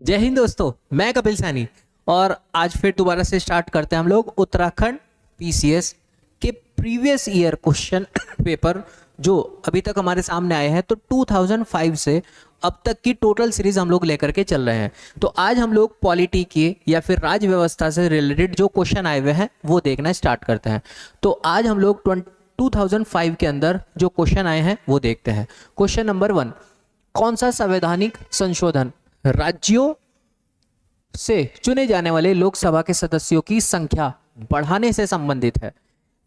जय हिंद दोस्तों, मैं कपिल सैनी। और आज फिर दोबारा से स्टार्ट करते हैं हम लोग उत्तराखंड पीसीएस के प्रीवियस ईयर क्वेश्चन पेपर जो अभी तक हमारे सामने आए हैं। तो 2005 से अब तक की टोटल सीरीज हम लोग लेकर के चल रहे हैं। तो आज हम लोग पॉलिटी के या फिर राज्य व्यवस्था से रिलेटेड जो क्वेश्चन आए हुए हैं वो देखना स्टार्ट करते हैं। तो आज हम लोग 2005 के अंदर जो क्वेश्चन आए हैं वो देखते हैं। क्वेश्चन नंबर 1, कौन सा संवैधानिक संशोधन राज्यों से चुने जाने वाले लोकसभा के सदस्यों की संख्या बढ़ाने से संबंधित है?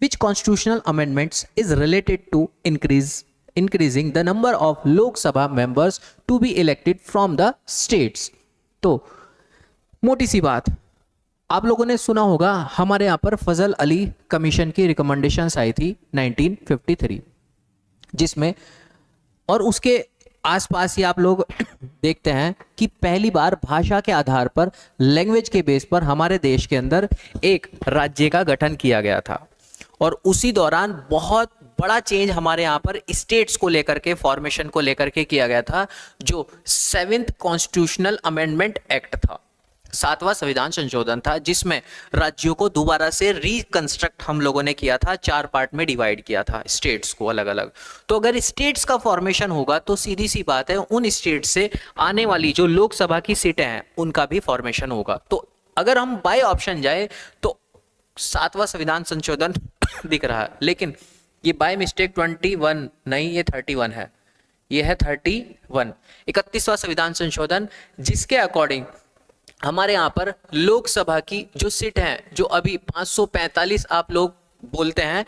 Which constitutional amendments is related to increasing the number of Lok Sabha members to be elected from the states? तो मोटी सी बात, आप लोगों ने सुना होगा हमारे यहाँ पर फजल अली कमीशन की रिकमेंडेशंस आई थी 1953, जिसमें और उसके आसपास ही आप लोग देखते हैं कि पहली बार भाषा के आधार पर, लैंग्वेज के बेस पर हमारे देश के अंदर एक राज्य का गठन किया गया था। और उसी दौरान बहुत बड़ा चेंज हमारे यहाँ पर स्टेट्स को लेकर के, फॉर्मेशन को लेकर के किया गया था, जो 7th कॉन्स्टिट्यूशनल अमेंडमेंट एक्ट था, 7वां संविधान संशोधन था, जिसमें राज्यों को दोबारा से रिकंस्ट्रक्ट हम लोगों ने किया था, 4 पार्ट में डिवाइड किया था स्टेट्स को अलग अलग। तो अगर स्टेट्स का फॉर्मेशन होगा तो सीधी सी बात है उन स्टेट से आने वाली जो लोकसभा की सीटें हैं उनका भी फॉर्मेशन होगा। तो अगर हम बाय ऑप्शन जाए तो 7वां संविधान संशोधन दिख रहा है, लेकिन ये बाय मिस्टेक 21 नहीं, ये 31 है, ये है 31, 31वां संविधान संशोधन, जिसके अकॉर्डिंग हमारे यहाँ पर लोकसभा की जो सीट हैं, जो अभी 545 आप लोग बोलते हैं,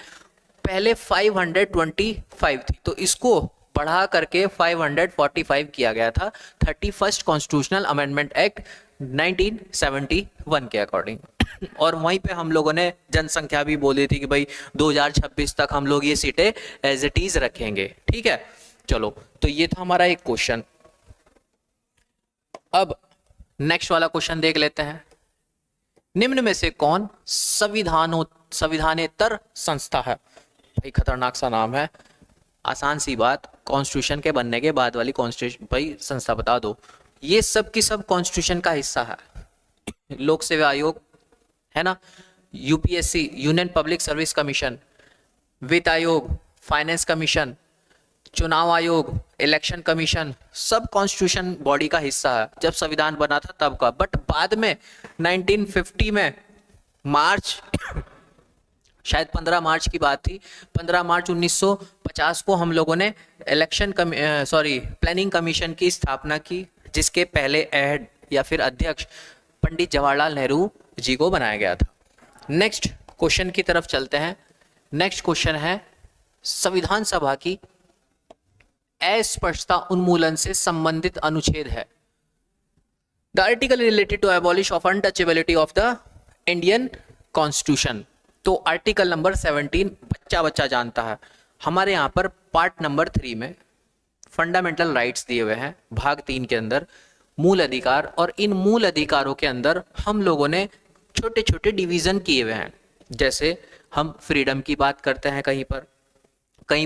पहले 525 थी, तो इसको बढ़ा करके 545 किया गया था 31st कॉन्स्टिट्यूशनल अमेंडमेंट एक्ट 1971 के अकॉर्डिंग। और वहीं पे हम लोगों ने जनसंख्या भी बोली थी कि भाई 2026 तक हम लोग ये सीटें एज इट इज रखेंगे। ठीक है, चलो, तो ये था हमारा एक क्वेश्चन। अब नेक्स्ट वाला क्वेश्चन देख लेते हैं। निम्न में से कौन संविधानेतर संस्था है? भाई खतरनाक सा नाम है, आसान सी बात, कॉन्स्टिट्यूशन के बनने के बाद वाली कॉन्स्टिट्यूशन, भाई संस्था बता दो। ये सब की सब कॉन्स्टिट्यूशन का हिस्सा है। लोक सेवा आयोग है ना, UPSC union public service commission, वित्त आयोग, फाइनेंस कमीशन, चुनाव आयोग, इलेक्शन कमीशन, सब कॉन्स्टिट्यूशन बॉडी का हिस्सा है। जब संविधान बना था तब का, बट बाद में 1950 में मार्च, शायद 15 मार्च की बात थी, 15 मार्च 1950 को हम लोगों ने प्लानिंग कमीशन की स्थापना की, जिसके पहले हेड या फिर अध्यक्ष पंडित जवाहरलाल नेहरू जी को बनाया गया था। नेक्स्ट क्वेश्चन की तरफ चलते हैं। नेक्स्ट क्वेश्चन है, संविधान सभा की अस्पष्टता उन्मूलन से संबंधित अनुच्छेद है। The article related to abolish of untouchability of the Indian constitution. तो आर्टिकल नंबर 17 बच्चा जानता है। हमारे यहाँ पर पार्ट नंबर 3 में फंडामेंटल राइट्स दिए हुए हैं, भाग 3 के अंदर मूल अधिकार, और इन मूल अधिकारों के अंदर हम लोगों ने छोटे छोटे डिवीजन किए हुए हैं। जैसे हम फ्रीडम की बात करते हैं, कहीं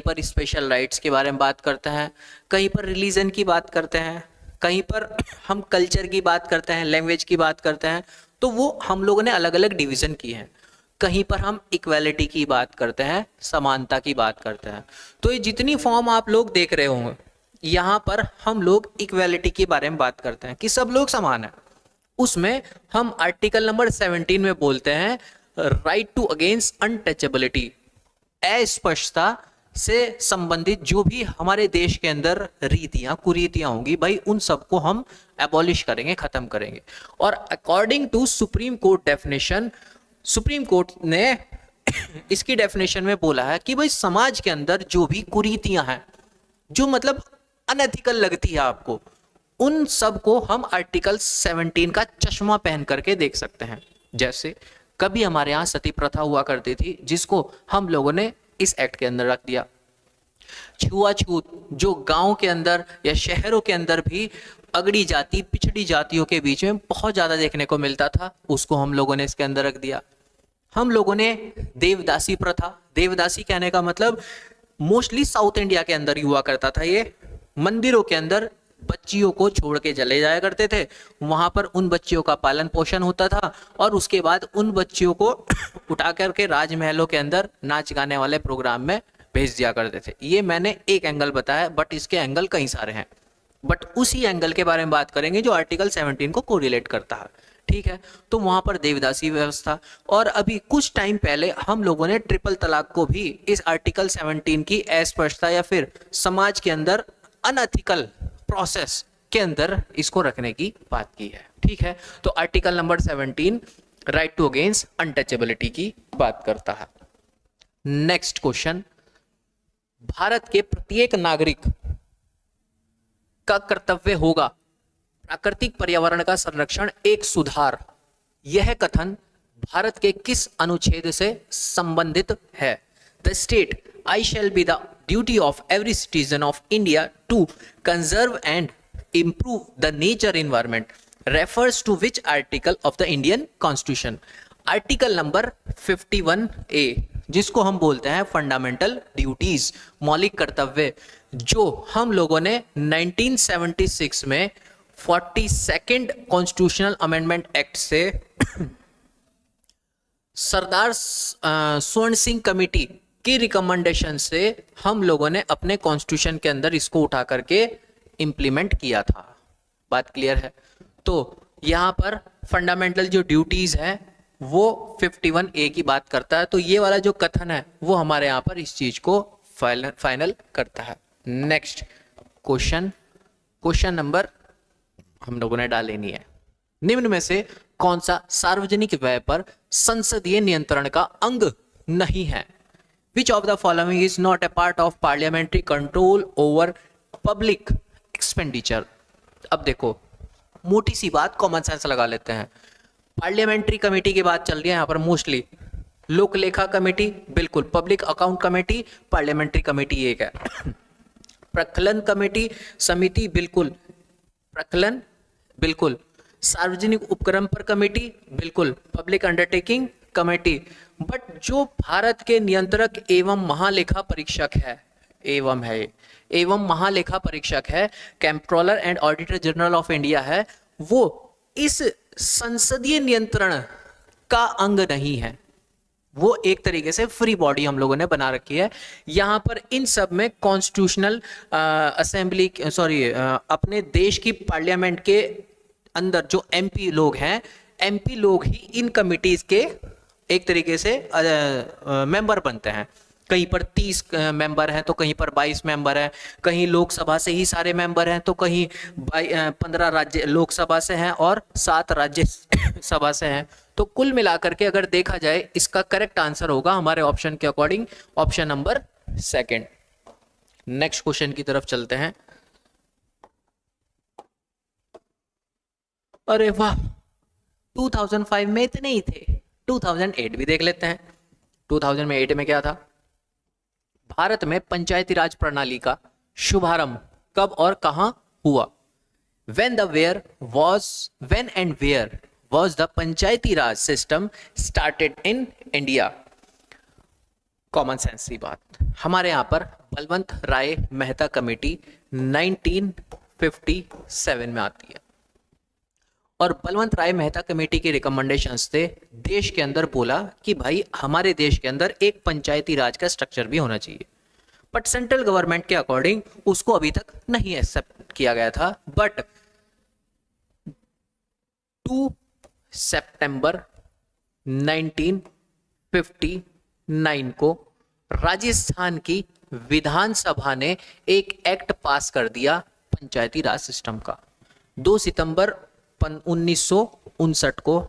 पर स्पेशल राइट्स के बारे में बात करते हैं, कहीं पर रिलीजन की बात करते हैं, कहीं पर हम कल्चर की बात करते हैं, लैंग्वेज की बात करते हैं। तो वो हम लोगों ने अलग अलग डिवीजन किए हैं। कहीं पर हम इक्वालिटी की बात करते हैं, समानता की बात करते हैं। तो ये जितनी फॉर्म आप लोग देख रहे होंगे, यहाँ पर हम लोग इक्वालिटी के बारे में बात करते हैं कि सब लोग समान हैं। उसमें हम आर्टिकल नंबर 17 में बोलते हैं राइट टू अगेंस्ट अनटचेबिलिटी, अस्पष्टता से संबंधित जो भी हमारे देश के अंदर रीतियां कुरीतियां होंगी, भाई उन सबको हम एबॉलिश करेंगे, खत्म करेंगे। और according to Supreme Court definition, Supreme Court ने इसकी डेफिनेशन में बोला है कि भाई समाज के अंदर जो भी कुरीतियां हैं, जो मतलब अनएथिकल लगती है आपको, उन सब को हम आर्टिकल 17 का चश्मा पहन करके देख सकते हैं। जैसे कभी हमारे यहाँ सती प्रथा हुआ करती थी, जिसको हम लोगों ने इस एक्ट के अंदर रख दिया। छुआछूत जो गांव के अंदर या शहरों के अंदर भी अगड़ी जाति, पिछड़ी जातियों के बीच में बहुत ज्यादा देखने को मिलता था, उसको हम लोगों ने इसके अंदर रख दिया। हम लोगों ने देवदासी प्रथा, देवदासी कहने का मतलब मोस्टली साउथ इंडिया के अंदर ही हुआ करता था। ये मंदिरों के अंदर बच्चियों को छोड़ के चले जाया करते थे, वहां पर उन बच्चियों का पालन पोषण होता था और उसके बाद उन बच्चियों को उठा करके राजमहलों के अंदर नाच गाने वाले प्रोग्राम में भेज दिया करते थे। ये मैंने एक एंगल बताया, बट इसके एंगल कई सारे हैं, बट उसी एंगल के बारे में बात करेंगे जो आर्टिकल 17 को कोरिलेट करता है। ठीक है, तो वहां पर देवदासी व्यवस्था, और अभी कुछ टाइम पहले हम लोगों ने ट्रिपल तलाक को भी इस आर्टिकल 17 की अस्पष्टता या फिर समाज के अंदर अनएथिकल प्रोसेस के अंदर इसको रखने की बात की है। ठीक है, तो article number 17 right to against untouchability की बात करता है। नेक्स्ट क्वेश्चन, भारत के प्रत्येक नागरिक का कर्तव्य होगा प्राकृतिक पर्यावरण का संरक्षण एक सुधार। यह कथन भारत के किस अनुच्छेद से संबंधित है? The state I shall be the duty of every citizen of India to conserve and improve the nature environment refers to which article of the Indian Constitution? Article number 51A, जिसको हम बोलते हैं फंडामेंटल ड्यूटीज, मौलिक कर्तव्य, जो हम लोगों ने 1976 में 42nd कॉन्स्टिट्यूशनल अमेंडमेंट एक्ट से सरदार स्वर्ण सिंह कमेटी की रिकमेंडेशन से हम लोगों ने अपने कॉन्स्टिट्यूशन के अंदर इसको उठा करके इंप्लीमेंट किया था। बात क्लियर है? तो यहाँ पर फंडामेंटल जो ड्यूटीज है वो 51A की बात करता है। तो ये वाला जो कथन है वो हमारे यहाँ पर इस चीज को फाइनल करता है। नेक्स्ट क्वेश्चन, क्वेश्चन नंबर हम लोगों ने डाल लेनी है, निम्न में से कौन सा सार्वजनिक व्यय पर संसदीय नियंत्रण का अंग नहीं है? Which of the following is not a part of parliamentary control over public expenditure? अब देखो, मोटी सी बात, कॉमन सेंस लगा लेते हैं। पार्लियामेंट्री कमेटी की बात चल रही है यहाँ पर मोस्टली। लोक लेखा कमेटी बिल्कुल, public account committee parliamentary committee एक है। प्रकलन कमेटी समिति बिल्कुल, प्रकलन बिल्कुल। सार्वजनिक उपक्रम पर कमेटी बिल्कुल, पब्लिक अंडरटेकिंग कमेटी। बट जो भारत के नियंत्रक एवं महालेखा परीक्षक है, एवं महालेखा परीक्षक है, controller and auditor general of India है, वो इस संसदीय नियंत्रण का अंग नहीं है। वो एक तरीके से फ्री बॉडी हम लोगों ने बना रखी है। यहाँ पर इन सब में कॉन्स्टिट्यूशनल असेंबली अपने देश की पार्लियामेंट के अंदर जो एमपी लोग हैं, एमपी लोग ही इन कमिटीज के एक तरीके से मेंबर बनते हैं। कहीं पर 30 मेंबर हैं तो कहीं पर 22 मेंबर हैं, कहीं लोकसभा से ही सारे मेंबर हैं तो कहीं 15 राज्य लोकसभा से हैं और 7 राज्य सभा से हैं। तो कुल मिलाकर के अगर देखा जाए इसका करेक्ट आंसर होगा हमारे ऑप्शन के according option number 2। Next question की तरफ चलते हैं। अरे वाह, 2005 में इतने ही थे, 2008 भी देख लेते हैं। 2008 में क्या था? भारत में पंचायती राज प्रणाली का शुभारंभ कब और कहां हुआ? When and where was the Panchayati Raj system started in India? Common sense की बात, हमारे यहां पर बलवंत राय मेहता कमेटी 1957 में आती है और बलवंत राय मेहता कमेटी के रिकमेंडेशंस थे देश के अंदर, बोला कि भाई हमारे देश के अंदर एक पंचायती राज का स्ट्रक्चर भी होना चाहिए। बट सेंट्रल गवर्नमेंट के अकॉर्डिंग उसको अभी तक नहीं एक्सेप्ट किया गया था। बट 2 सितंबर 1959 को राजस्थान की विधानसभा ने एक एक्ट पास कर दिया पंचायती राज सिस्टम का। 2 सितंबर 1959 को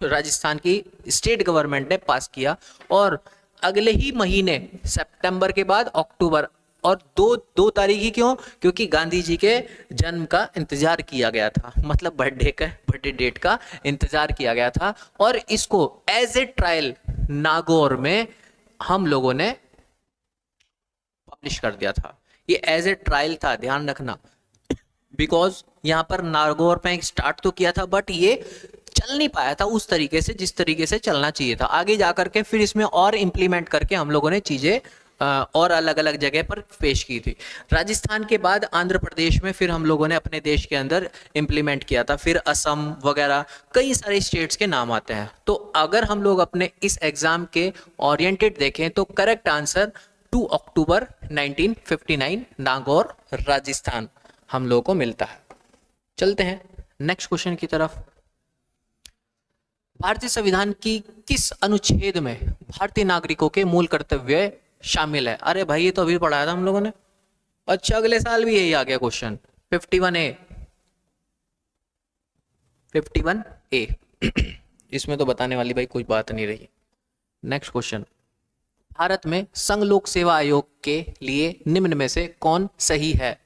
राजस्थान की स्टेट गवर्नमेंट ने पास किया और अगले ही महीने सितंबर के बाद अक्टूबर, और दो तारीख ही क्यों? क्योंकि गांधी जी के जन्म का इंतजार किया गया था, मतलब बर्थडे डेट का इंतजार किया गया था और इसको एज ए ट्रायल नागौर में हम लोगों ने पब्लिश कर दिया था। ये एज ए ट्रायल था, ध्यान रखना, बिकॉज यहाँ पर नागौर में स्टार्ट तो किया था बट ये चल नहीं पाया था उस तरीके से जिस तरीके से चलना चाहिए था। आगे जाकर के फिर इसमें और इंप्लीमेंट करके हम लोगों ने चीजें और अलग अलग जगह पर पेश की थी। राजस्थान के बाद आंध्र प्रदेश में फिर हम लोगों ने अपने देश के अंदर इम्प्लीमेंट किया था, फिर असम वगैरह कई सारे स्टेट्स के नाम आते हैं। तो अगर हम लोग अपने इस एग्जाम के ओरिएंटेड देखें तो करेक्ट आंसर 2 अक्टूबर 1959 नागौर राजस्थान हम लोगों को मिलता है। चलते हैं नेक्स्ट क्वेश्चन की तरफ। भारतीय संविधान की किस अनुच्छेद में भारतीय नागरिकों के मूल कर्तव्य शामिल है? अरे भाई ये तो अभी पढ़ाया था हम लोगों ने। अच्छा अगले साल भी यही आ गया क्वेश्चन 51A 51A इसमें तो बताने वाली भाई कोई बात नहीं रही। नेक्स्ट क्वेश्चन, भारत में संघ लोक सेवा आयोग के लिए निम्न में से कौन सही है?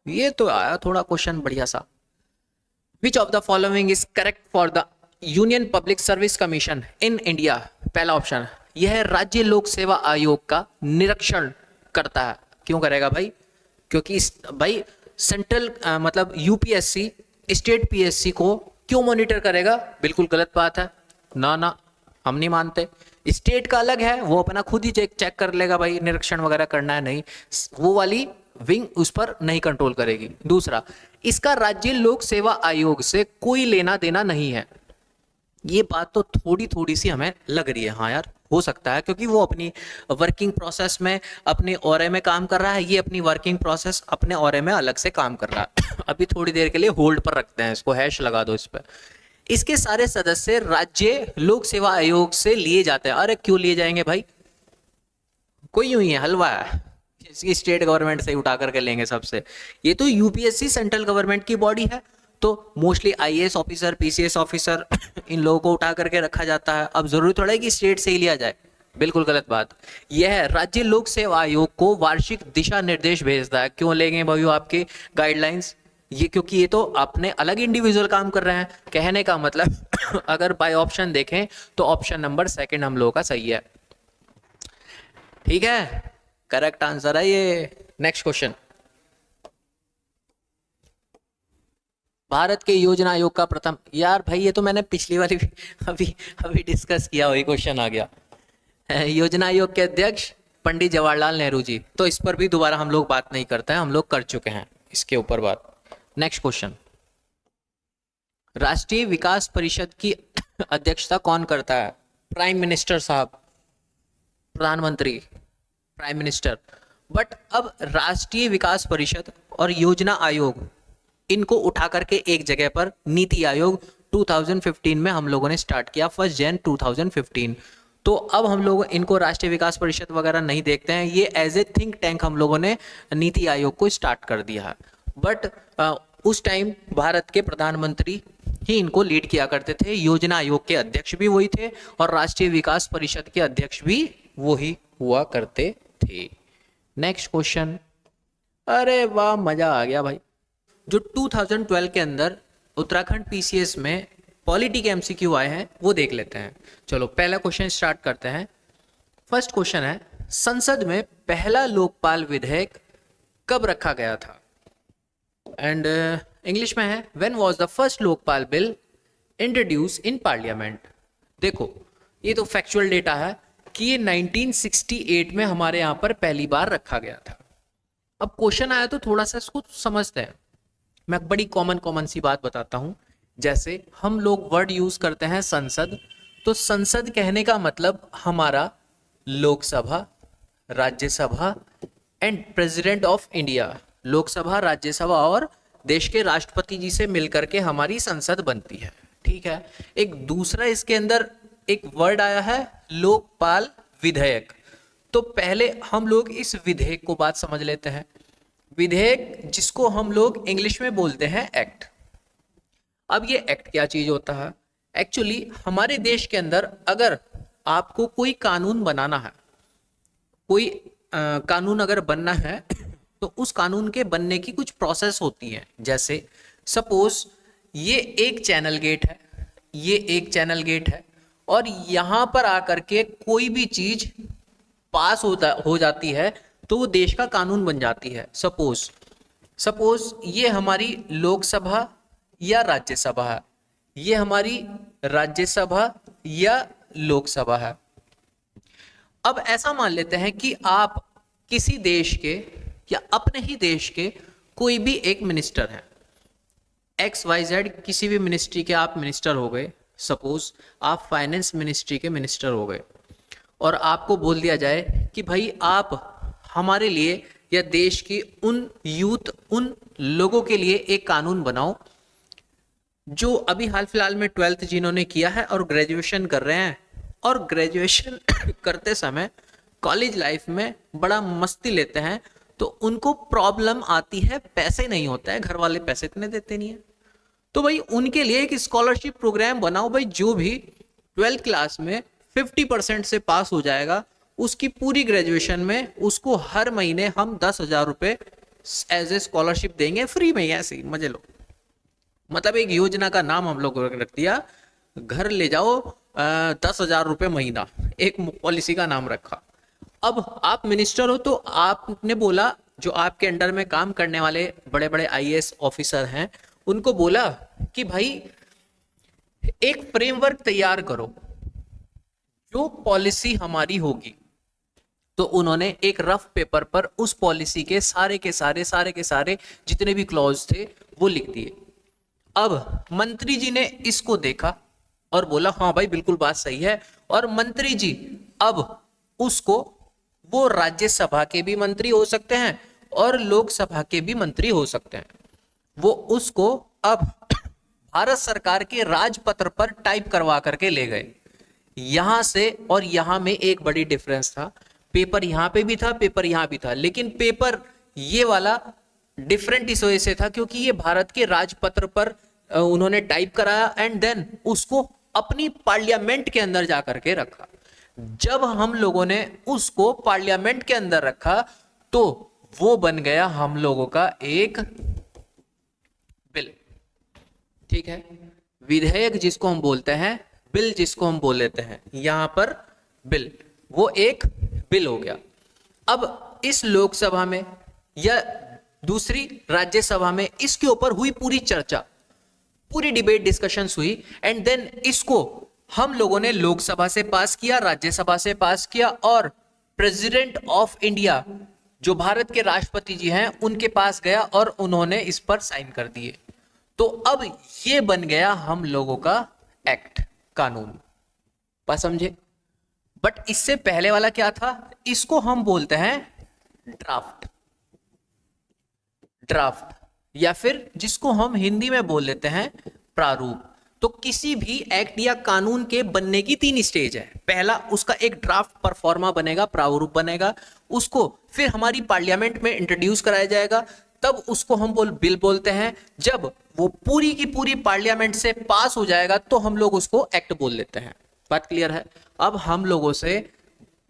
ये तो आया थोड़ा क्वेश्चन बढ़िया सा। Which of the following is correct for the union public service commission in India? पहला ऑप्शन, यह राज्य लोक सेवा आयोग का निरीक्षण करता है। क्यों करेगा भाई? क्योंकि भाई सेंट्रल मतलब यूपीएससी स्टेट पीएससी को क्यों मॉनिटर करेगा? बिल्कुल गलत बात है। ना ना हम नहीं मानते। स्टेट का अलग है, वो अपना खुद ही चेक कर लेगा भाई, निरीक्षण वगैरह करना है नहीं, वो वाली विंग उस पर नहीं कंट्रोल करेगी। दूसरा, इसका राज्य लोक सेवा आयोग से कोई लेना देना नहीं है। ये बात तो थोड़ी थोड़ी सी हमें लग रही है, हाँ यार हो सकता है, क्योंकि वो अपनी वर्किंग प्रोसेस में अपने ओरे में काम कर रहा है, ये अपनी वर्किंग प्रोसेस अपने ओरे में अलग से काम कर रहा है। अभी थोड़ी देर के लिए होल्ड पर रखते हैं इसको, हैश लगा दो इस पर। इसके सारे सदस्य राज्य लोक सेवा आयोग से लिए जाते हैं। अरे क्यों लिए जाएंगे भाई? कोई यूं ही है, हलवा है, इसकी स्टेट गवर्नमेंट से उठा करके लेंगे सबसे। ये तो यूपीएससी सेंट्रल गवर्नमेंट की बॉडी है, तो mostly IAS officer PCS officer in लोगों को उठा करके रखा जाता है। अब जरूरी थोड़ा है कि स्टेट से ही लिया जाए, बिल्कुल गलत बात। यह राज्य लोक सेवा आयोग को वार्षिक दिशा निर्देश भेजता है। क्यों लेंगे भाई आपके गाइडलाइंस? ये क्योंकि ये तो अपने अलग इंडिविजुअल काम कर रहे हैं। कहने का मतलब अगर बाय ऑप्शन देखें तो ऑप्शन नंबर सेकंड हम लोगों का सही है। ठीक है, करेक्ट आंसर है ये। नेक्स्ट क्वेश्चन, भारत के योजना आयोग का प्रथम, यार भाई ये तो मैंने पिछली वाली अभी डिस्कस किया, वही क्वेश्चन आ गया। योजना आयोग के अध्यक्ष पंडित जवाहरलाल नेहरू जी, तो इस पर भी दोबारा हम लोग बात नहीं करते हैं, हम लोग कर चुके हैं इसके ऊपर बात। नेक्स्ट क्वेश्चन, राष्ट्रीय विकास परिषद की अध्यक्षता कौन करता है? प्राइम मिनिस्टर साहब, प्रधानमंत्री, प्राइम मिनिस्टर। बट अब राष्ट्रीय विकास परिषद और योजना आयोग इनको उठा करके एक जगह पर नीति आयोग 2015 में हम लोगों ने स्टार्ट किया, 1 जनवरी 2015। तो अब हम लोग इनको राष्ट्रीय विकास परिषद वगैरह नहीं देखते हैं, ये एज ए थिंक टैंक हम लोगों ने नीति आयोग को स्टार्ट कर दिया है। बट उस टाइम भारत के प्रधानमंत्री ही इनको लीड किया करते थे। योजना आयोग के अध्यक्ष भी वही थे और राष्ट्रीय विकास परिषद के अध्यक्ष भी वही हुआ करते थे। नेक्स्ट क्वेश्चन, अरे वाह मजा आ गया भाई। जो 2012 के अंदर उत्तराखंड पीसीएस में पॉलिटी के एमसीक्यू आए हैं वो देख लेते हैं। चलो पहला क्वेश्चन स्टार्ट करते हैं। फर्स्ट क्वेश्चन है, संसद में पहला लोकपाल विधेयक कब रखा गया था? एंड इंग्लिश में है, when was the first Lokpal bill introduce in parliament? देखो ये तो फैक्चुअल डेटा है कि ये 1968 में हमारे यहाँ पर पहली बार रखा गया था। अब क्वेश्चन आया तो थोड़ा सा इसको समझते हैं। मैं बड़ी कॉमन सी बात बताता हूं। जैसे हम लोग वर्ड यूज करते हैं संसद, तो संसद कहने का मतलब हमारा Lok Sabha, Rajya Sabha and president of India. Lok Sabha, Rajya Sabha और देश के राष्ट्रपति जी से मिलकर के हमारी संसद बनती है। ठीक है, एक दूसरा इसके अंदर एक वर्ड आया है लोकपाल विधेयक। तो पहले हम लोग इस विधेयक को बात समझ लेते हैं। विधेयक जिसको हम लोग इंग्लिश में बोलते हैं एक्ट। अब ये एक्ट क्या चीज होता है? एक्चुअली हमारे देश के अंदर अगर आपको कोई कानून बनाना है, कोई कानून अगर बनना है तो उस कानून के बनने की कुछ प्रोसेस होती है। जैसे सपोज ये एक चैनल गेट है, ये एक चैनल गेट है और यहां पर आकर के कोई भी चीज पास हो जाती है तो वो देश का कानून बन जाती है। सपोज ये हमारी लोकसभा या राज्यसभा है, ये हमारी राज्यसभा या लोकसभा है। अब ऐसा मान लेते हैं कि आप किसी देश के या अपने ही देश के कोई भी एक मिनिस्टर हैं, XYZ किसी भी मिनिस्ट्री के आप मिनिस्टर हो गए। सपोज आप फाइनेंस मिनिस्ट्री के मिनिस्टर हो गए और आपको बोल दिया जाए कि भाई आप हमारे लिए या देश की उन यूथ, उन लोगों के लिए एक कानून बनाओ जो अभी हाल फिलहाल में 12th जिन्होंने किया है और ग्रेजुएशन कर रहे हैं, और ग्रेजुएशन करते समय कॉलेज लाइफ में बड़ा मस्ती लेते हैं, तो उनको प्रॉब्लम आती है, पैसे नहीं होता है, घर वाले पैसे इतने देते नहीं है। तो भाई उनके लिए एक स्कॉलरशिप प्रोग्राम बनाओ भाई, जो भी 12th क्लास में 50% से पास हो जाएगा, उसकी पूरी ग्रेजुएशन में उसको हर महीने हम 10,000 रुपए एज ए स्कॉलरशिप देंगे, फ्री में, ऐसे ही मजे लो। मतलब एक योजना का नाम हम लोग रख दिया, घर ले जाओ 10,000 रुपए महीना, एक पॉलिसी का नाम रखा। अब आप मिनिस्टर हो तो आपने बोला, जो आपके अंडर में काम करने वाले बड़े बड़े IAS ऑफिसर हैं, उनको बोला कि भाई एक फ्रेमवर्क तैयार करो जो पॉलिसी हमारी होगी। तो उन्होंने एक रफ पेपर पर उस पॉलिसी के सारे के सारे जितने भी क्लॉज थे वो लिख दिए। अब मंत्री जी ने इसको देखा और बोला हाँ भाई बिल्कुल बात सही है, और मंत्री जी अब उसको, वो राज्यसभा के भी मंत्री हो सकते हैं और लोकसभा के भी मंत्री हो सकते हैं, वो उसको अब भारत सरकार के राजपत्र पर टाइप करवा करके ले गए। यहां से और यहां में एक बड़ी डिफरेंस था, पेपर यहां पे भी था, पेपर यहां भी था, लेकिन पेपर ये वाला डिफरेंट इस वजह से था क्योंकि ये भारत के राजपत्र पर उन्होंने टाइप कराया एंड देन उसको अपनी पार्लियामेंट के अंदर जाकर के रखा। जब हम लोगों ने उसको पार्लियामेंट के अंदर रखा तो वो बन गया हम लोगों का एक बिल, ठीक है, विधेयक जिसको हम बोलते हैं, बिल जिसको हम बोल लेते हैं, यहां पर बिल, वो एक बिल हो गया। अब इस लोकसभा में या दूसरी राज्यसभा में इसके ऊपर हुई पूरी चर्चा, पूरी डिबेट डिस्कशंस हुई एंड देन इसको हम लोगों ने लोकसभा से पास किया, राज्यसभा से पास किया और प्रेसिडेंट ऑफ इंडिया जो भारत के राष्ट्रपति जी हैं उनके पास गया और उन्होंने इस पर साइन कर दिए। तो अब ये बन गया हम लोगों का एक्ट, कानून। बात समझे? बट इससे पहले वाला क्या था, इसको हम बोलते हैं ड्राफ्ट, ड्राफ्ट या फिर जिसको हम हिंदी में बोल लेते हैं प्रारूप। तो किसी भी एक्ट या कानून के बनने की 3 स्टेज है। पहला उसका एक ड्राफ्ट परफॉर्मा बनेगा, प्रारूप बनेगा, उसको फिर हमारी पार्लियामेंट में इंट्रोड्यूस कराया जाएगा, तब उसको हम बिल बोलते हैं। जब वो पूरी की पूरी पार्लियामेंट से पास हो जाएगा तो हम लोग उसको एक्ट बोल लेते हैं। बात क्लियर है? अब हम लोगों से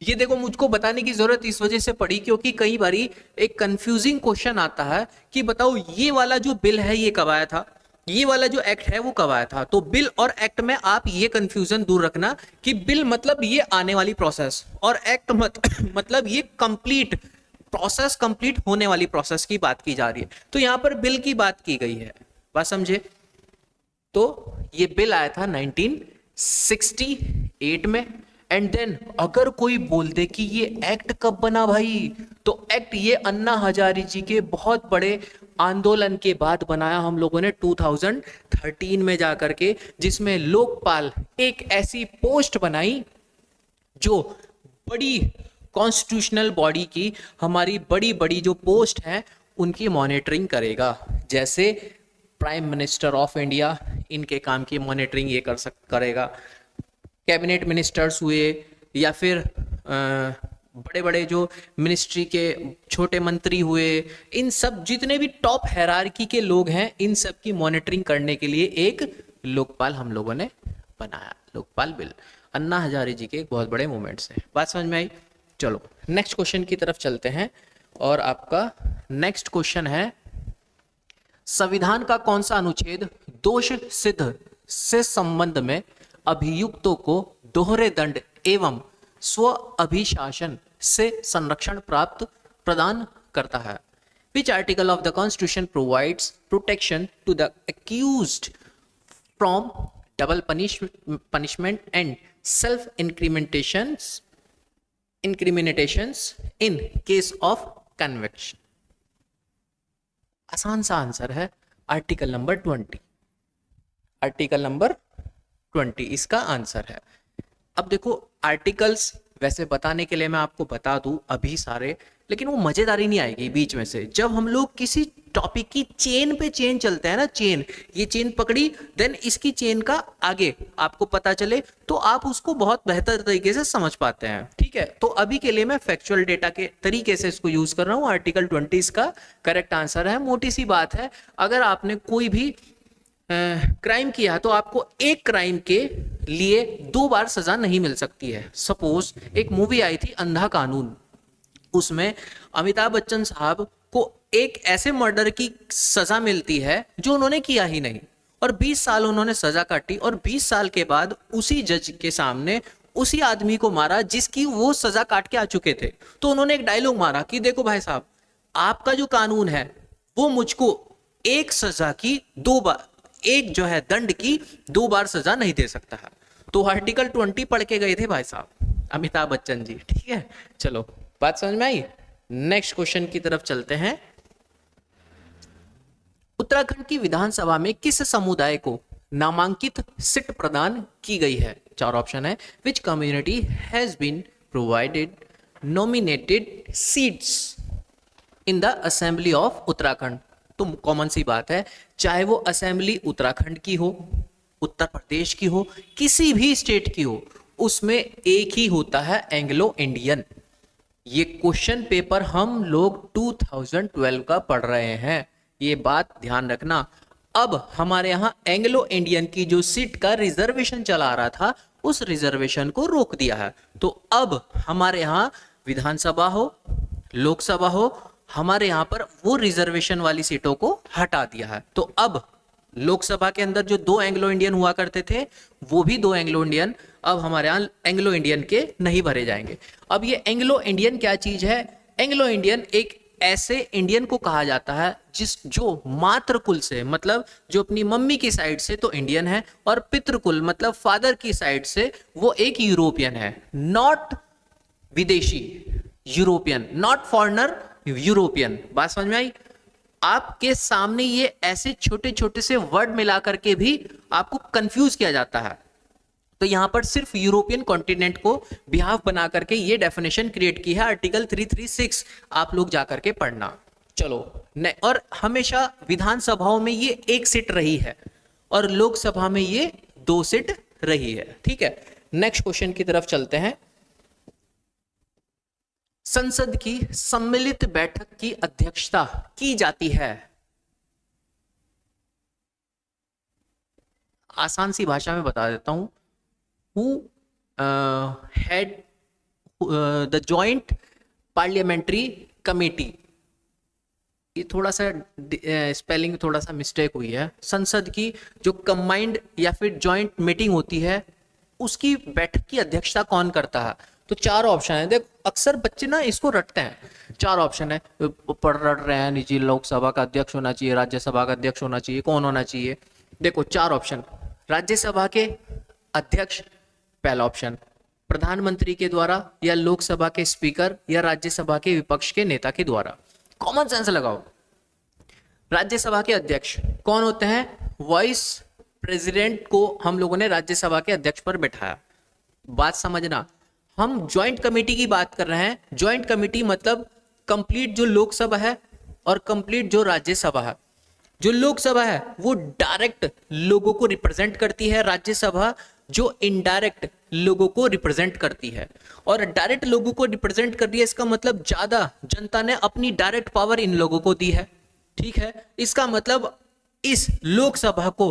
ये देखो, मुझको बताने की जरूरत इस वजह से पड़ी क्योंकि कई बारी एक कंफ्यूजिंग क्वेश्चन आता है कि बताओ ये वाला जो बिल है ये कब आया था, ये वाला जो एक्ट है वो कब आया था। तो बिल और एक्ट में आप ये कंफ्यूजन दूर रखना कि बिल मतलब ये आने वाली प्रोसेस और एक्ट मतलब ये कंप्लीट प्रोसेस, कंप्लीट होने वाली प्रोसेस की बात की जा रही है। तो यहां पर बिल की बात की गई है, बात समझे? तो ये बिल आया था 1968 में एंड देन अगर कोई बोल दे कि ये एक्ट कब बना भाई, तो एक्ट ये अन्ना हजारे जी के बहुत बड़े आंदोलन के बाद बनाया हम लोगों ने 2013 में जाकर के, जिसमें लोकपाल एक ऐसी पोस्ट बनाई जो बड़ी कॉन्स्टिट्यूशनल बॉडी की, हमारी बड़ी बड़ी जो पोस्ट है उनकी मॉनिटरिंग करेगा। जैसे प्राइम मिनिस्टर ऑफ इंडिया, इनके काम की मॉनिटरिंग ये करेगा। कैबिनेट मिनिस्टर्स हुए या फिर बड़े बड़े जो मिनिस्ट्री के छोटे मंत्री हुए, इन सब जितने भी टॉप हायरार्की के लोग हैं, इन सब की मॉनिटरिंग करने के लिए एक लोकपाल हम लोगों ने बनाया। लोकपाल बिल अन्ना हजारे जी के एक बहुत बड़े मूवमेंट्स हैं। बात समझ में आई? चलो नेक्स्ट क्वेश्चन की तरफ चलते हैं और आपका नेक्स्ट क्वेश्चन है, संविधान का कौन सा अनुच्छेद दोष सिद्ध से संबंध में अभियुक्तों को दोहरे दंड एवं स्व अभिशासन से संरक्षण प्रदान करता है? Which article of the Constitution provides protection to the accused from double punishment and self-incriminations incriminations in case of conviction. आसान सा आंसर है आर्टिकल नंबर 20। आर्टिकल नंबर 20 इसका आंसर है। अब देखो आर्टिकल्स वैसे बताने के लिए मैं आपको बता दूं अभी सारे, लेकिन वो मजेदारी नहीं आएगी बीच में से। जब हम लोग किसी टॉपिक की चेन पे चेन चलते हैं ना, चेन, ये चेन पकड़ी, देन इसकी चेन का आगे आपको पता चले तो आप उसको बहुत बेहतर तरीके से समझ पाते हैं। ठीक है, तो अभी के लिए मैं फैक्चुअल डेटा के तरीके से इसको यूज कर रहा हूँ। आर्टिकल 20 इसका करेक्ट आंसर है। मोटी सी बात है, अगर आपने कोई भी क्राइम किया तो आपको एक क्राइम के लिए 2 बार सजा नहीं मिल सकती है। सपोज एक मूवी आई थी अंधा कानून, उसमें अमिताभ बच्चन साहब को एक ऐसे मर्डर की सजा मिलती है जो उन्होंने किया ही नहीं, और 20 साल उन्होंने सजा काटी, और 20 साल के बाद उसी जज के सामने उसी आदमी को मारा जिसकी वो सजा काट के आ चुके थे। तो उन्होंने एक डायलॉग मारा कि देखो भाई साहब, आपका जो कानून है वो मुझको एक सजा की 2 बार, एक जो है दंड की 2 बार सजा नहीं दे सकता है। तो आर्टिकल 20 पढ़ के गए थे भाई साहब अमिताभ बच्चन जी। ठीक है, चलो बात समझ में आई। नेक्स्ट क्वेश्चन की तरफ चलते हैं। उत्तराखंड की विधानसभा में किस समुदाय को नामांकित सीट प्रदान की गई है? 4 ऑप्शन है। Which community has been provided nominated seats in the assembly of Uttarakhand? तो कॉमन सी बात है, चाहे वो असेंबली उत्तराखंड की हो, उत्तर प्रदेश की हो, किसी भी स्टेट की हो, उसमें एक ही होता है एंग्लो इंडियन। ये क्वेश्चन पेपर हम लोग 2012 का पढ़ रहे हैं, ये बात ध्यान रखना। अब हमारे यहाँ एंग्लो इंडियन की जो सीट का रिजर्वेशन चला आ रहा था, उस रिजर्वेशन को रोक दिया है। तो अब हमारे यहाँ विधानसभा हो, लोकसभा हो, हमारे यहाँ पर वो रिजर्वेशन वाली सीटों को हटा दिया है। तो अब लोकसभा के अंदर जो 2 एंग्लो इंडियन हुआ करते थे, वो भी 2 एंग्लो इंडियन अब हमारे यहाँ एंग्लो इंडियन के नहीं भरे जाएंगे। अब ये एंग्लो इंडियन क्या चीज है? एंग्लो इंडियन एक ऐसे इंडियन को कहा जाता है जो मातृकुल से, मतलब जो अपनी मम्मी की साइड से तो इंडियन है, और पितृकुल मतलब फादर की साइड से वो एक यूरोपियन है। नॉट विदेशी, यूरोपियन, नॉट फॉरेनर, यूरोपियन। बात समझ में आई? आपके सामने ये ऐसे छोटे छोटे से वर्ड मिला करके भी आपको कंफ्यूज किया जाता है। तो यहां पर सिर्फ यूरोपियन कॉन्टिनेंट को बिहाफ बना करके ये डेफिनेशन क्रिएट की है। आर्टिकल 336 आप लोग जाकर के पढ़ना। चलो और हमेशा विधानसभाओं में ये 1 सीट रही है और लोकसभा में ये 2 सीट रही है। ठीक है, नेक्स्ट क्वेश्चन की तरफ चलते हैं। संसद की सम्मिलित बैठक की अध्यक्षता की जाती है। आसान सी भाषा में बता देता हूं। Who had the joint parliamentary committee? ये थोड़ा सा स्पेलिंग थोड़ा सा मिस्टेक हुई है। संसद की जो कंबाइंड या फिर जॉइंट मीटिंग होती है, उसकी बैठक की अध्यक्षता कौन करता है? तो 4 ऑप्शन है। देख अक्सर बच्चे ना इसको रटते हैं। 4 ऑप्शन है, ऊपर रट रहे हैं निजी लोकसभा का अध्यक्ष होना चाहिए, राज्यसभा का अध्यक्ष होना चाहिए, कौन होना चाहिए? देखो 4 ऑप्शन। राज्यसभा के अध्यक्ष पहला ऑप्शन, प्रधानमंत्री के द्वारा, या लोकसभा के स्पीकर, या राज्यसभा के विपक्ष के नेता के द्वारा। कॉमन सेंस लगाओ। राज्यसभा के अध्यक्ष कौन होते हैं? वाइस प्रेसिडेंट को हम लोगों ने राज्यसभा के अध्यक्ष पर बैठाया। बात समझना, हम ज्वाइंट कमेटी की बात कर रहे हैं। ज्वाइंट कमेटी मतलब कंप्लीट जो लोकसभा है और कंप्लीट जो राज्यसभा है। जो लोकसभा है वो डायरेक्ट लोगों को रिप्रेजेंट करती है, राज्यसभा जो इनडायरेक्ट लोगों को रिप्रेजेंट करती है। और डायरेक्ट लोगों को रिप्रेजेंट कर रही है, इसका मतलब ज्यादा जनता ने अपनी डायरेक्ट पावर इन लोगों को दी है। ठीक है, इसका मतलब इस लोकसभा को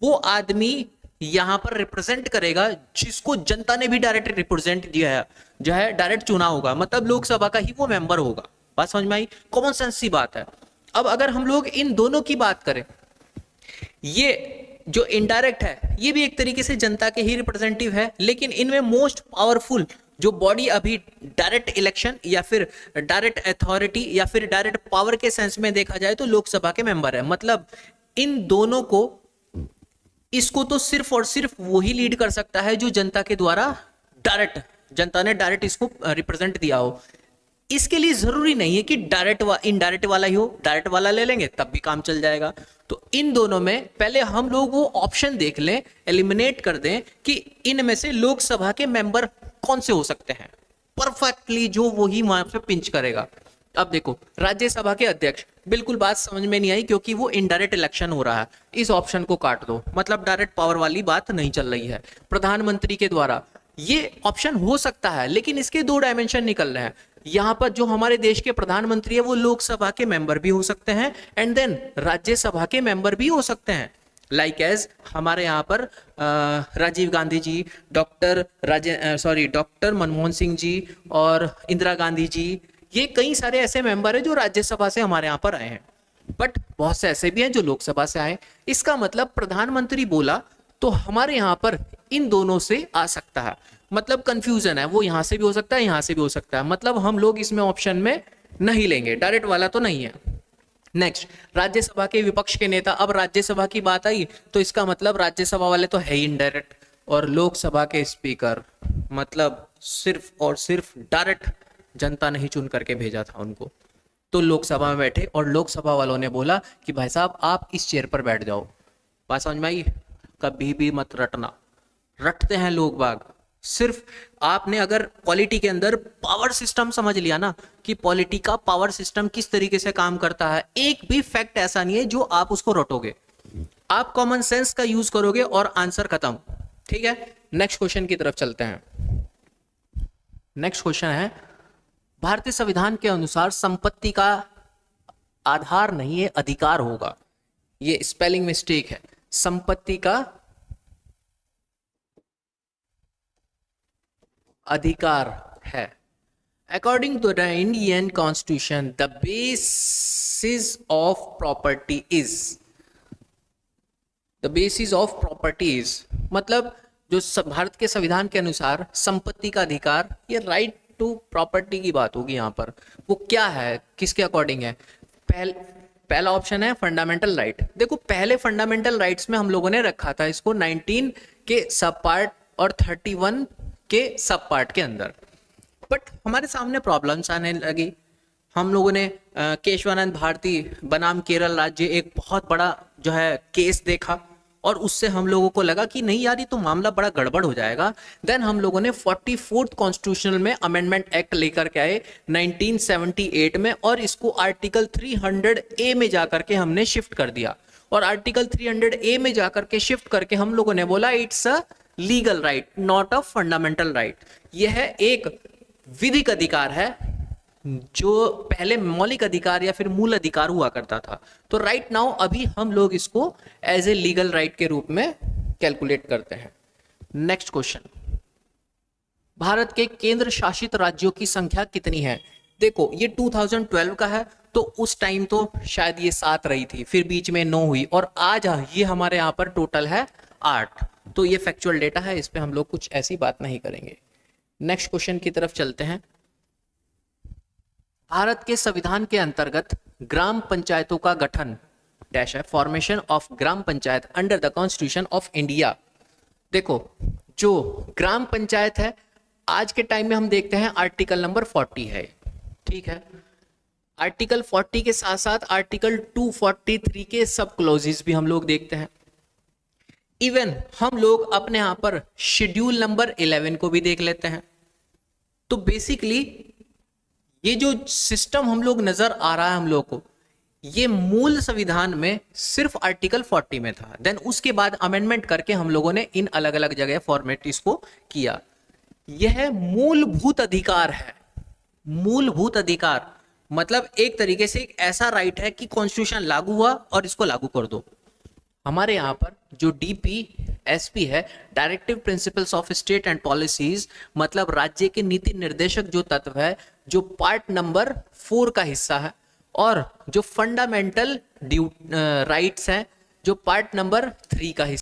वो आदमी यहां पर रिप्रेजेंट करेगा जिसको जनता ने भी डायरेक्ट रिप्रेजेंट दिया है, जो है डायरेक्ट चुना होगा, मतलब लोकसभा का ही वो मेंबर होगा। बात समझ में आई? कॉमन सेंस सी बात है। अब अगर हम लोग इन दोनों की बात करें, ये जो इनडायरेक्ट है ये भी एक तरीके से जनता के ही रिप्रेजेंटेटिव है, लेकिन इनमें मोस्ट पावरफुल जो बॉडी अभी डायरेक्ट इलेक्शन या फिर डायरेक्ट अथॉरिटी या फिर डायरेक्ट पावर के सेंस में देखा जाए तो लोकसभा के मेंबर है। मतलब इन दोनों को, इसको तो सिर्फ और सिर्फ वही लीड कर सकता है जो जनता के द्वारा डायरेक्ट जनता ने डायरेक्ट इसको रिप्रेजेंट दिया हो। इसके लिए जरूरी नहीं है कि डायरेक्ट इनडायरेक्ट वाला ही हो, डायरेक्ट वाला ले लेंगे तब भी काम चल जाएगा। तो इन दोनों में पहले हम लोग वो ऑप्शन देख लें, एलिमिनेट कर दें कि इनमें से लोकसभा के मेंबर कौन से हो सकते हैं परफेक्टली, जो वही वहां पे पिंच करेगा। अब देखो, राज्यसभा के अध्यक्ष, बिल्कुल बात समझ में नहीं आई क्योंकि वो इनडायरेक्ट इलेक्शन हो रहा है, इस ऑप्शन को काट दो, मतलब डायरेक्ट पावर वाली बात नहीं चल रही है। प्रधानमंत्री के द्वारा, ये ऑप्शन हो सकता है लेकिन इसके दो डायमेंशन निकल रहे हैं। यहां पर जो हमारे देश के प्रधानमंत्री है वो लोकसभा के मेंबर भी हो सकते हैं एंड देन राज्यसभा के मेंबर भी हो सकते हैं। लाइक एज हमारे यहाँ पर राजीव गांधी जी, डॉक्टर मनमोहन सिंह जी और इंदिरा गांधी जी, ये कई सारे ऐसे मेंबर हैं जो राज्यसभा से हमारे यहाँ पर आए हैं, बट बहुत से ऐसे भी हैं जो लोकसभा से आए। इसका मतलब प्रधानमंत्री बोला तो हमारे यहाँ पर इन दोनों से आ सकता है, मतलब कंफ्यूजन है, वो यहां से भी हो सकता है, यहां से भी हो सकता है, मतलब हम लोग इसमें ऑप्शन में नहीं लेंगे, डायरेक्ट वाला तो नहीं है। नेक्स्ट, राज्यसभा के विपक्ष के नेता। अब राज्यसभा की बात आई तो इसका मतलब राज्यसभा वाले तो है ही इनडायरेक्ट, और लोकसभा के स्पीकर, मतलब सिर्फ और सिर्फ डायरेक्ट जनता ने ही चुन करके भेजा था उनको। तो लोकसभा में बैठे और लोकसभा वालों ने बोला कि भाई साहब आप इस चेयर पर बैठ जाओ। बात समझ में आई? कभी भी मत रटना, रटते हैं लोग बाग। सिर्फ आपने अगर पॉलिटी के अंदर पावर सिस्टम समझ लिया ना कि पॉलिटी का पावर सिस्टम किस तरीके से काम करता है, एक भी फैक्ट ऐसा नहीं है जो आप उसको रटोगे, आप कॉमन सेंस का यूज करोगे और आंसर खत्म। ठीक है, नेक्स्ट क्वेश्चन की तरफ चलते हैं। नेक्स्ट क्वेश्चन है, भारतीय संविधान के अनुसार संपत्ति का आधार नहीं है अधिकार होगा। ये स्पेलिंग मिस्टेक है, संपत्ति का अधिकार है। According to the Indian constitution the basis of property is, the basis of property is, मतलब जो भारत के संविधान के अनुसार संपत्ति का अधिकार, ये राइट टू प्रॉपर्टी की बात होगी यहाँ पर। वो क्या है, किसके अकॉर्डिंग है? पहला ऑप्शन है फंडामेंटल राइट। देखो, पहले फंडामेंटल राइट्स में हम लोगों ने रखा था इसको 19 के सब पार्ट और 31 के सब पार्ट के अंदर, बट हमारे सामने प्रॉब्लम्स आने लगी। हम लोगों ने केशवानंद भारती बनाम केरल राज्य एक बहुत बड़ा जो है केस देखा और उससे हम लोगों को लगा कि नहीं यार ये तो मामला बड़ा गड़बड़ हो जाएगा। देन हम लोगों ने 44th कॉन्स्टिट्यूशनल में अमेंडमेंट एक्ट लेकर के आए 1978 में, और इसको आर्टिकल 300A में जाकर के हमने शिफ्ट कर दिया, और आर्टिकल 300A में जाकर के शिफ्ट करके हम लोगों ने बोला it's a legal right not a fundamental right. यह एक विधिक अधिकार है जो पहले मौलिक अधिकार या फिर मूल अधिकार हुआ करता था। तो राइट नाउ अभी हम लोग इसको एज ए लीगल राइट के रूप में कैलकुलेट करते हैं। नेक्स्ट क्वेश्चन, भारत के केंद्र शासित राज्यों की संख्या कितनी है? देखो, ये 2012 का है, तो उस टाइम तो शायद ये 7 रही थी, फिर बीच में 9 हुई, और आज ये हमारे यहाँ पर टोटल है 8। तो ये फैक्चुअल डेटा है, इस पे हम लोग कुछ ऐसी बात नहीं करेंगे। नेक्स्ट क्वेश्चन की तरफ चलते हैं। भारत के संविधान के अंतर्गत ग्राम पंचायतों का गठन डैश है, formation of gram panchayat under the constitution of India. देखो, जो ग्राम पंचायत है आज के टाइम में हम देखते हैं आर्टिकल नंबर 40 है, ठीक है। आर्टिकल 40 के साथ साथ आर्टिकल 243 के सब क्लोजेस भी हम लोग देखते हैं। इवन हम लोग अपने यहां पर शेड्यूल नंबर 11 को भी देख लेते हैं। तो बेसिकली ये जो सिस्टम हम लोग नजर आ रहा है हम लोग को, ये मूल संविधान में सिर्फ आर्टिकल 40 में था। देन उसके बाद अमेंडमेंट करके हम लोगों ने इन अलग अलग जगह फॉर्मेट इसको किया। यह मूलभूत अधिकार है। मूलभूत अधिकार मतलब एक तरीके से एक ऐसा राइट है कि कॉन्स्टिट्यूशन लागू हुआ और इसको लागू कर दो। हमारे यहाँ पर जो DPSP है, directive principles of state and policies, मतलब राज्य के नीति निर्देशक जो तत्व है, जो पार्ट नंबर 4 का हिस्सा है, और जो फंडामेंटल राइट्स हैं जो पार्ट नंबर 3 का हिस्सा